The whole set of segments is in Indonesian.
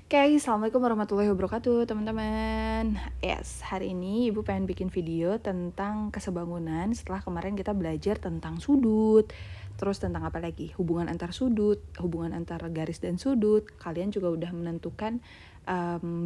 Oke, assalamualaikum warahmatullahi wabarakatuh, teman-teman. Yes, hari ini ibu pengen bikin video tentang kesebangunan setelah kemarin kita belajar tentang sudut. Terus tentang apa lagi? Hubungan antar sudut, hubungan antar garis dan sudut. Kalian juga udah menentukan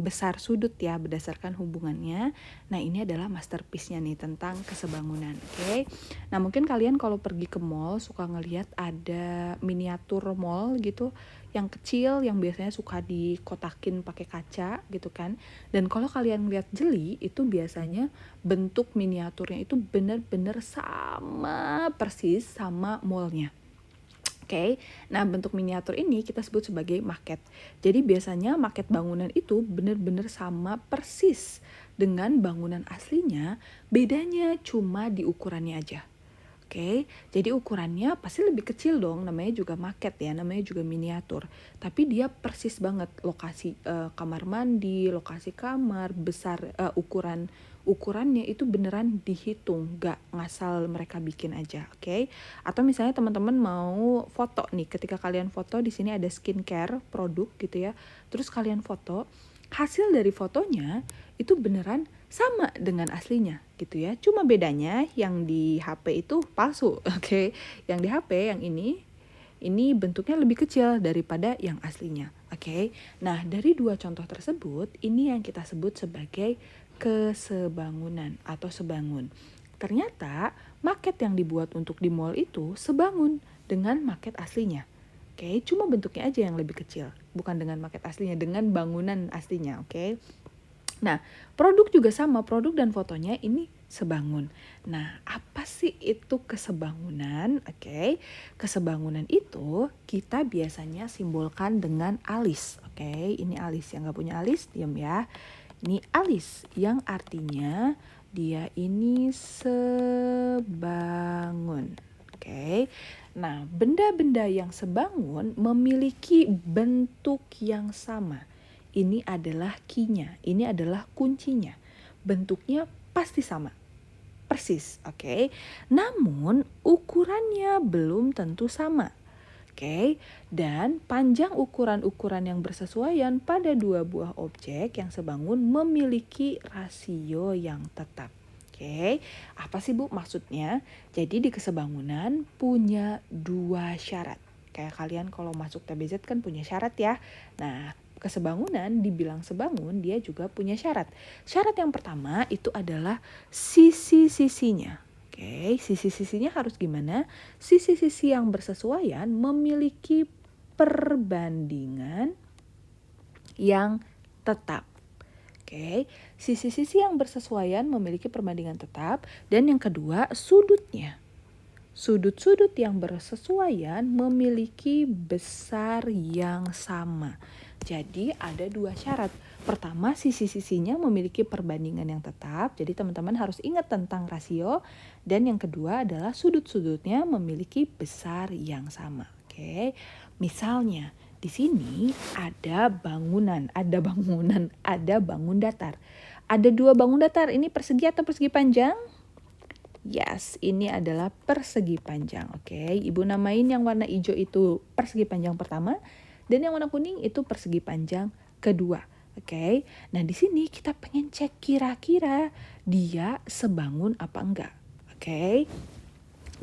besar sudut ya berdasarkan hubungannya. Nah, ini adalah masterpiece-nya nih tentang kesebangunan. Oke. Nah, mungkin kalian kalau pergi ke mall suka ngelihat ada miniatur mall gitu yang kecil yang biasanya suka dikotakin pakai kaca gitu kan. Dan kalau kalian lihat jeli itu biasanya bentuk miniaturnya itu benar-benar sama persis sama mallnya. Oke, nah bentuk miniatur ini kita sebut sebagai maket. Jadi biasanya maket bangunan itu benar-benar sama persis dengan bangunan aslinya, bedanya cuma di ukurannya aja. Oke, jadi ukurannya pasti lebih kecil dong, namanya juga maket ya, namanya juga miniatur. Tapi dia persis banget lokasi kamar mandi, lokasi kamar, besar ukurannya itu beneran dihitung, gak ngasal mereka bikin aja, oke? Atau misalnya teman-teman mau foto nih, ketika kalian foto di sini ada skincare produk gitu ya, terus kalian foto, hasil dari fotonya itu beneran sama dengan aslinya gitu ya. Cuma bedanya yang di HP itu palsu, oke? Yang di HP yang ini bentuknya lebih kecil daripada yang aslinya, oke? Nah, dari dua contoh tersebut, ini yang kita sebut sebagai kesebangunan atau sebangun. Ternyata maket yang dibuat untuk di mall itu sebangun dengan maket aslinya. Oke, cuma bentuknya aja yang lebih kecil, bukan dengan maket aslinya, dengan bangunan aslinya, oke? Nah, produk juga sama, produk dan fotonya ini sebangun. Nah, apa sih itu kesebangunan? Oke, kesebangunan itu kita biasanya simbolkan dengan alis. Oke, ini alis, yang gak punya alis, diam ya. Ini alis, yang artinya dia ini sebangun. Oke, nah benda-benda yang sebangun memiliki bentuk yang sama. Ini adalah key-nya, ini adalah kuncinya. Bentuknya pasti sama, persis, oke? Namun ukurannya belum tentu sama, oke? Dan panjang ukuran-ukuran yang bersesuaian pada dua buah objek yang sebangun memiliki rasio yang tetap. Oke, apa sih Bu maksudnya? Jadi di kesebangunan punya dua syarat. Kayak kalian kalau masuk TBZ kan punya syarat ya. Nah, kesebangunan dibilang sebangun dia juga punya syarat. Syarat yang pertama itu adalah sisi-sisinya. Oke, sisi-sisinya harus gimana? Sisi-sisi yang bersesuaian memiliki perbandingan yang tetap. Oke, sisi-sisi yang bersesuaian memiliki perbandingan tetap. Dan yang kedua, sudutnya. Sudut-sudut yang bersesuaian memiliki besar yang sama. Jadi ada dua syarat. Pertama, sisi-sisinya memiliki perbandingan yang tetap. Jadi teman-teman harus ingat tentang rasio. Dan yang kedua adalah sudut-sudutnya memiliki besar yang sama. Oke, misalnya di sini ada bangun datar. Ada dua bangun datar, ini persegi atau persegi panjang? Yes, ini adalah persegi panjang, oke? Ibu namain yang warna hijau itu persegi panjang pertama, dan yang warna kuning itu persegi panjang kedua, oke? Nah, di sini kita pengen cek kira-kira dia sebangun apa enggak, oke?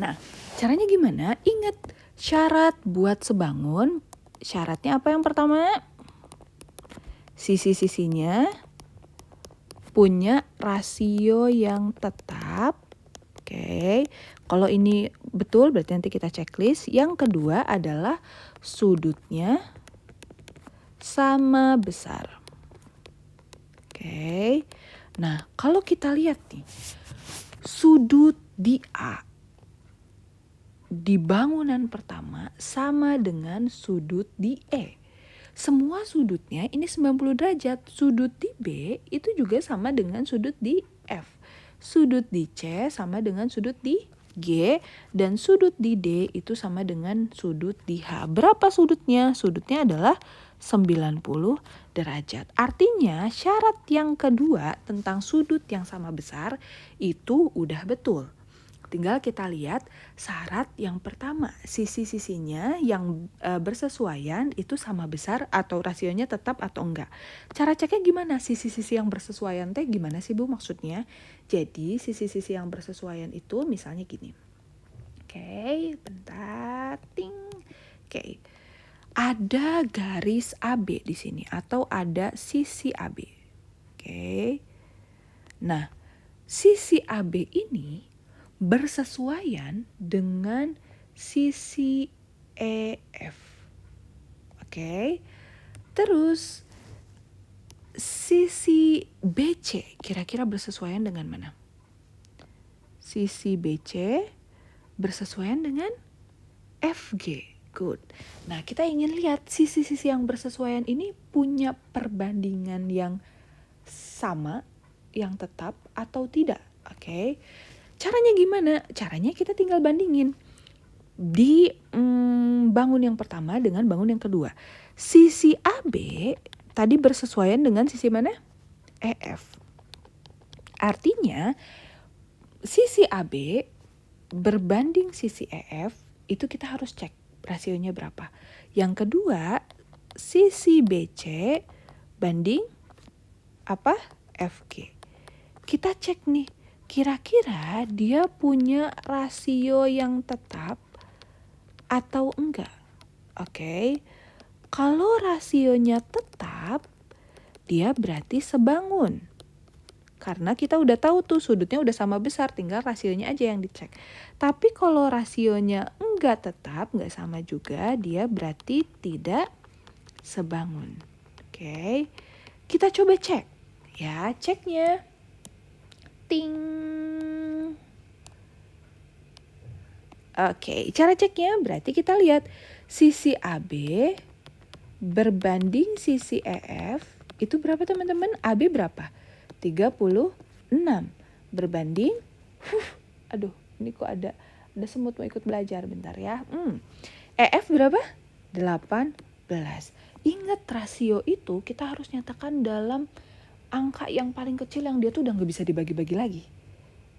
Nah, caranya gimana? Ingat, syarat buat sebangun, syaratnya apa yang pertama? Sisi-sisinya punya rasio yang tetap. Oke, kalau ini betul berarti nanti kita checklist. Yang kedua adalah sudutnya sama besar. Oke, nah kalau kita lihat nih, sudut di A di bangunan pertama sama dengan sudut di E. Semua sudutnya ini 90 derajat. Sudut di B itu juga sama dengan sudut di F. Sudut di C sama dengan sudut di G. Dan sudut di D itu sama dengan sudut di H. Berapa sudutnya? Sudutnya adalah 90 derajat. Artinya syarat yang kedua tentang sudut yang sama besar itu udah betul. Tinggal kita lihat syarat yang pertama, sisi-sisinya yang bersesuaian itu sama besar atau rasionya tetap atau enggak. Cara ceknya gimana? Sisi-sisi yang bersesuaian teh gimana sih Bu maksudnya? Jadi sisi-sisi yang bersesuaian itu misalnya gini. Oke, bentar, ting. Oke, ada garis AB di sini atau ada sisi AB. Oke, nah sisi AB ini bersesuaian dengan sisi EF. Oke. Terus sisi BC kira-kira bersesuaian dengan mana? Sisi BC bersesuaian dengan FG. Good. Nah, kita ingin lihat sisi-sisi yang bersesuaian ini punya perbandingan yang sama, yang tetap atau tidak. Oke. Caranya gimana? Caranya kita tinggal bandingin di bangun yang pertama dengan bangun yang kedua. Sisi AB tadi bersesuaian dengan sisi mana? EF. Artinya sisi AB berbanding sisi EF itu kita harus cek rasionya berapa. Yang kedua, sisi BC banding apa? FG. Kita cek nih, kira-kira dia punya rasio yang tetap atau enggak. Oke. Kalau rasionya tetap, dia berarti sebangun. Karena kita udah tahu tuh sudutnya udah sama besar, tinggal rasionya aja yang dicek. Tapi kalau rasionya enggak tetap, enggak sama juga, dia berarti tidak sebangun. Oke. Kita coba cek. Ya, ceknya. Ting. Oke, cara ceknya berarti kita lihat sisi AB berbanding sisi EF itu berapa teman-teman? AB berapa? 36 berbanding aduh, ini kok ada semut mau ikut belajar bentar ya. EF berapa? 18. Ingat rasio itu kita harus nyatakan dalam angka yang paling kecil yang dia tuh udah gak bisa dibagi-bagi lagi.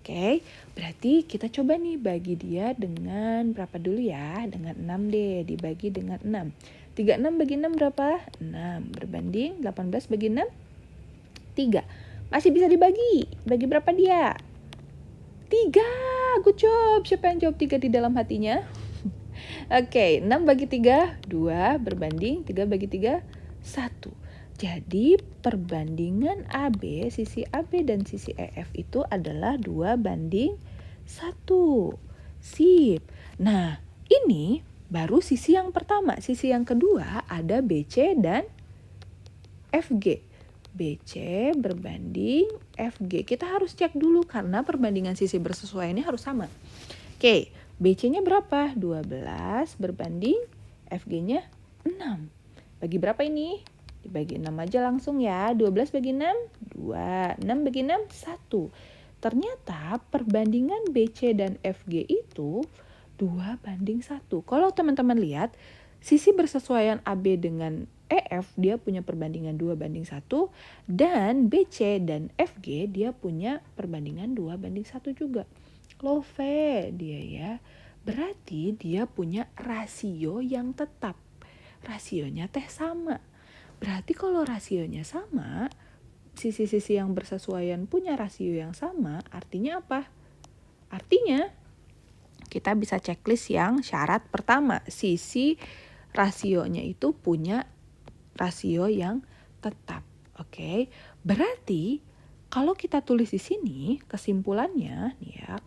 Oke, berarti kita coba nih bagi dia dengan berapa dulu ya? Dengan 6 deh, dibagi dengan 6. 36 bagi 6 berapa? 6. Berbanding 18 bagi 6? 3. Masih bisa dibagi. Bagi berapa dia? 3. Good job. Siapa yang jawab 3 di dalam hatinya? Oke, 6 bagi 3, 2. Berbanding 3 bagi 3, 1. Jadi perbandingan AB, sisi AB dan sisi EF itu adalah 2:1. Sip. Nah, ini baru sisi yang pertama. Sisi yang kedua ada BC dan FG. BC berbanding FG. Kita harus cek dulu karena perbandingan sisi bersesuaiannya harus sama. Oke, BC-nya berapa? 12 berbanding FG-nya 6. Bagi berapa ini? Dibagi 6 aja langsung ya. 12 bagi 6, 2. 6 bagi 6, 1. Ternyata perbandingan BC dan FG itu 2:1. Kalau teman-teman lihat, sisi bersesuaian AB dengan EF dia punya perbandingan 2:1 dan BC dan FG dia punya perbandingan 2:1 juga. Love dia ya. Berarti dia punya rasio yang tetap. Rasionya teh sama. Berarti kalau rasionya sama, sisi-sisi yang bersesuaian punya rasio yang sama, artinya apa? Artinya kita bisa checklist yang syarat pertama, sisi rasionya itu punya rasio yang tetap. Oke. Berarti kalau kita tulis di sini kesimpulannya nih ya,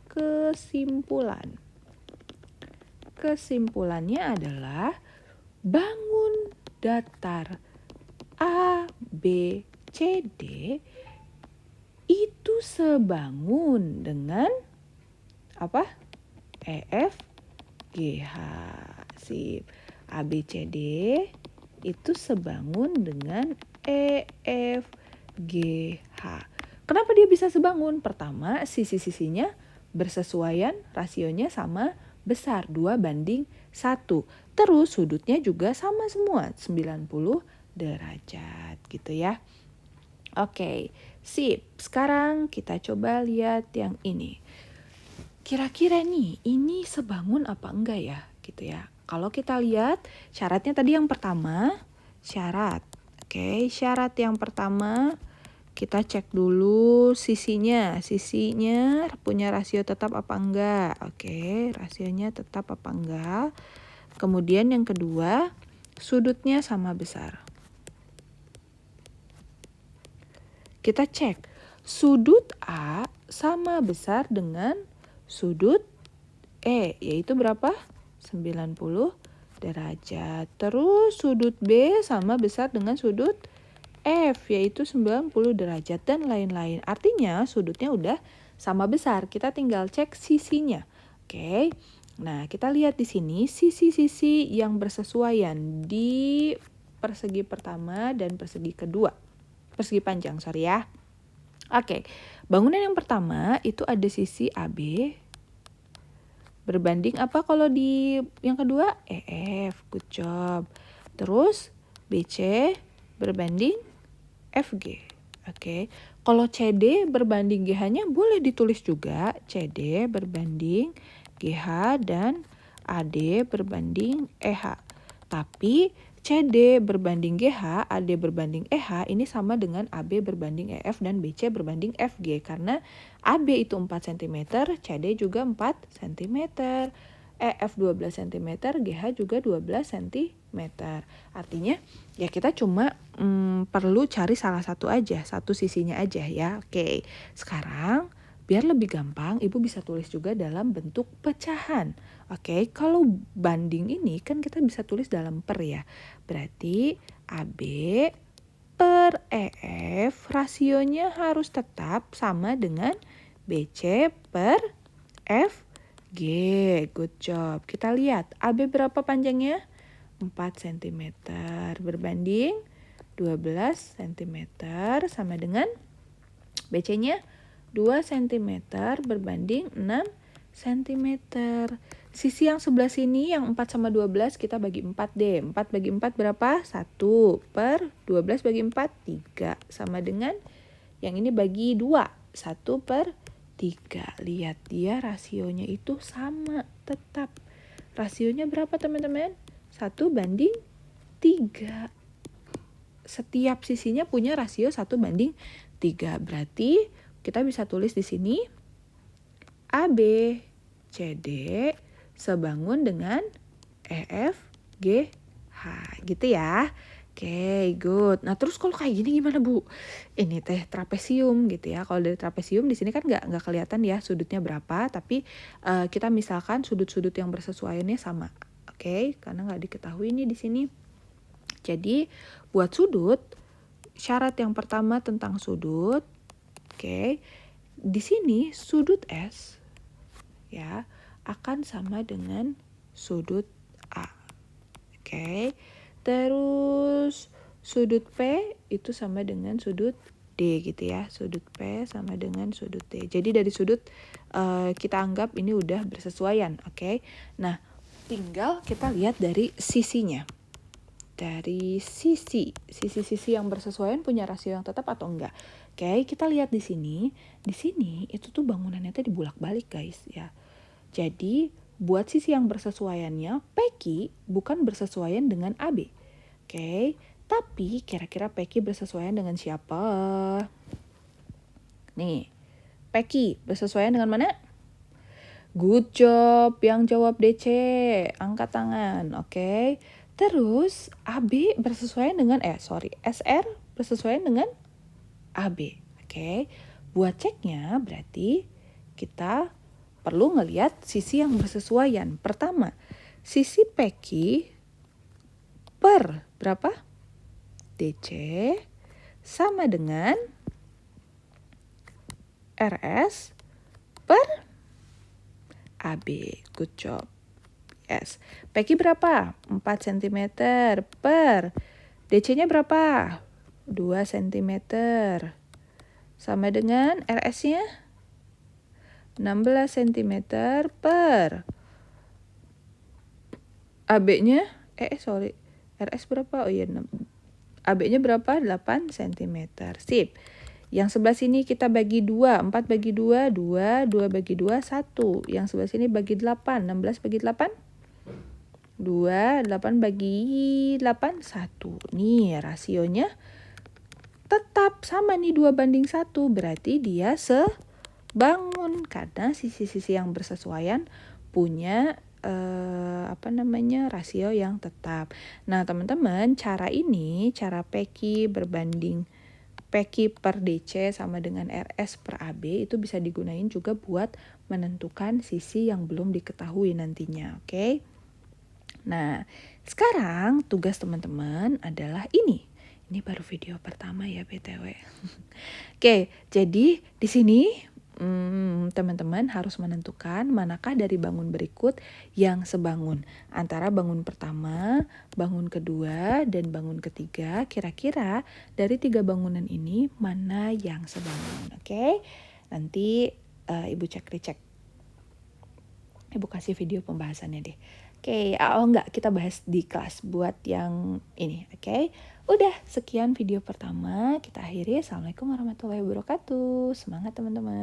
kesimpulannya adalah bangun datar A, B, C, D itu sebangun dengan apa? EF, GH. Sip. A, B, C, D itu sebangun dengan EF, GH. Kenapa dia bisa sebangun? Pertama, sisi-sisinya bersesuaian, rasionya sama besar, 2:1. Terus sudutnya juga sama semua, 90 derajat gitu ya. Oke, sip. Sekarang kita coba lihat yang ini. kira-kira nih ini sebangun apa enggak ya gitu ya. Kalau kita lihat syaratnya tadi yang pertama, syarat. Oke, syarat yang pertama kita cek dulu sisinya. Sisinya punya rasio tetap apa enggak. Oke, rasionya tetap apa enggak. Kemudian yang kedua, sudutnya sama besar. Kita cek sudut A sama besar dengan sudut E, yaitu berapa? 90 derajat. Terus sudut B sama besar dengan sudut F, yaitu 90 derajat dan lain-lain. Artinya sudutnya udah sama besar. Kita tinggal cek sisinya. Oke. Nah, kita lihat di sini sisi-sisi yang bersesuaian di persegi pertama dan persegi kedua. Persegi panjang, sorry ya. Oke. Bangunan yang pertama itu ada sisi AB berbanding apa kalau di yang kedua? EF, good job. Terus BC berbanding FG. Oke. Kalau CD berbanding GH-nya boleh ditulis juga CD berbanding GH dan AD berbanding EH. Tapi CD berbanding GH, AD berbanding EH ini sama dengan AB berbanding EF dan BC berbanding FG. Karena AB itu 4 cm, CD juga 4 cm. EF 12 cm, GH juga 12 cm. Artinya ya kita cuma perlu cari salah satu aja, satu sisinya aja ya. Oke, sekarang biar lebih gampang, Ibu bisa tulis juga dalam bentuk pecahan. Oke, kalau banding ini kan kita bisa tulis dalam per ya. Berarti AB per EF rasionya harus tetap sama dengan BC per FG. Good job. Kita lihat AB berapa panjangnya? 4 cm berbanding 12 cm sama dengan BC-nya 2 cm berbanding 6 cm. Sisi yang sebelah sini yang 4 sama 12 kita bagi 4 deh. 4 bagi 4 berapa? 1 per 12 bagi 4, 3. Sama dengan yang ini bagi 2. 1 per 3. Lihat dia rasionya itu sama tetap. Rasionya berapa teman-teman? 1 banding 3. Setiap sisinya punya rasio 1 banding 3. Berarti kita bisa tulis di sini AB CD sebangun dengan EF GH gitu ya. Oke, good. Nah, terus kalau kayak gini gimana, Bu? Ini teh trapesium gitu ya. Kalau dari trapesium di sini kan nggak kelihatan ya sudutnya berapa, tapi kita misalkan sudut-sudut yang bersesuaiannya sama. Oke, karena nggak diketahui nih di sini. Jadi, buat sudut, syarat yang pertama tentang sudut, oke, di sini sudut S ya akan sama dengan sudut A. Oke. Terus sudut P itu sama dengan sudut D gitu ya. Sudut P sama dengan sudut D. Jadi dari sudut kita anggap ini udah bersesuaian, oke. Nah, tinggal kita lihat dari sisinya. Dari sisi-sisi yang bersesuaian punya rasio yang tetap atau enggak. Oke, kita lihat di sini. Di sini itu tuh bangunannya tuh dibulak-balik, guys, ya. Jadi, buat sisi yang bersesuaiannya, PQ bukan bersesuaian dengan AB. Oke, tapi kira-kira PQ bersesuaian dengan siapa? Nih, PQ bersesuaian dengan mana? Good job, yang jawab DC, angkat tangan, oke. Terus AB bersesuaian dengan SR bersesuaian dengan AB. Oke. Buat ceknya berarti kita perlu ngelihat sisi yang bersesuaian. Pertama, sisi PQ per berapa? DC sama dengan RS per AB. Good job. Yes. PQ berapa? 4 cm per DC-nya berapa? 2 cm. Sama dengan RS-nya 16 cm per AB-nya RS berapa? Oh iya, AB-nya berapa? 8 cm. Sip. Yang sebelah sini kita bagi 2, 4 bagi 2, 2, 2 bagi 2, 1. Yang sebelah sini bagi 8, 16 bagi 8, 2, 8 bagi 8, 1. Nih rasionya tetap sama nih 2:1, berarti dia sebangun karena sisi-sisi yang bersesuaian punya rasio yang tetap. Nah teman-teman, cara ini, cara PQ berbanding PQ per DC sama dengan RS per AB itu bisa digunain juga buat menentukan sisi yang belum diketahui nantinya, oke? Nah, sekarang tugas teman-teman adalah ini. Ini baru video pertama ya BTW. Oke, jadi di sini teman-teman harus menentukan manakah dari bangun berikut yang sebangun. Antara bangun pertama, bangun kedua, dan bangun ketiga. Kira-kira dari 3 bangunan ini mana yang sebangun. Oke, nanti Ibu cek-recek. Ibu kasih video pembahasannya deh. Oke, enggak, kita bahas di kelas buat yang ini, oke? Udah, sekian video pertama, kita akhiri. Assalamualaikum warahmatullahi wabarakatuh. Semangat teman-teman.